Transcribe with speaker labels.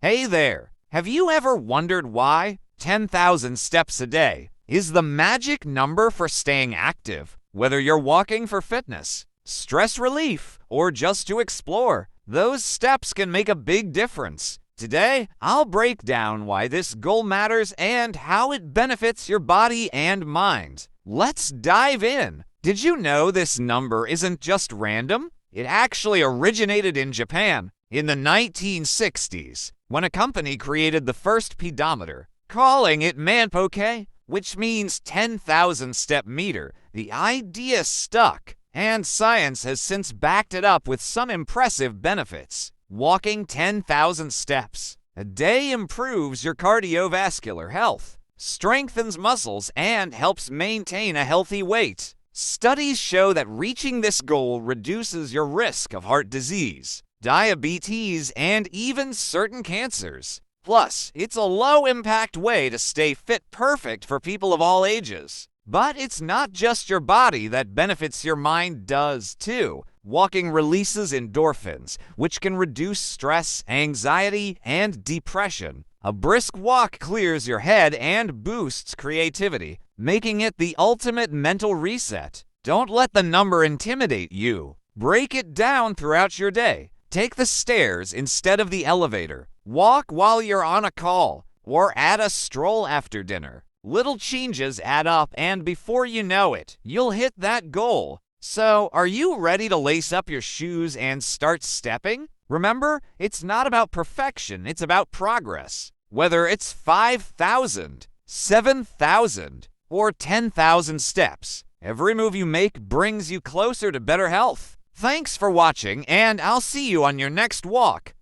Speaker 1: Hey there! Have you ever wondered why 10,000 steps a day is the magic number for staying active? Whether you're walking for fitness, stress relief, or just to explore, those steps can make a big difference. Today, I'll break down why this goal matters and how it benefits your body and mind. Let's dive in. Did you know this number isn't just random? It actually originated in Japan in the 1960s, when a company created the first pedometer, calling it manpoke, which means 10,000 step meter. The idea stuck, and science has since backed it up with some impressive benefits. Walking 10,000 steps a day improves your cardiovascular health, strengthens muscles, and helps maintain a healthy weight. Studies show that reaching this goal reduces your risk of heart disease, diabetes, and even certain cancers. Plus, it's a low-impact way to stay fit, perfect for people of all ages. But it's not just your body that benefits, your mind does too. Walking releases endorphins, which can reduce stress, anxiety, and depression. A brisk walk clears your head and boosts creativity, making it the ultimate mental reset. Don't let the number intimidate you. Break it down throughout your day. Take the stairs instead of the elevator. Walk while you're on a call, or add a stroll after dinner. Little changes add up, and before you know it, you'll hit that goal. So, are you ready to lace up your shoes and start stepping? Remember, it's not about perfection, it's about progress. Whether it's 5,000, 7,000, or 10,000 steps, every move you make brings you closer to better health. Thanks for watching, and I'll see you on your next walk.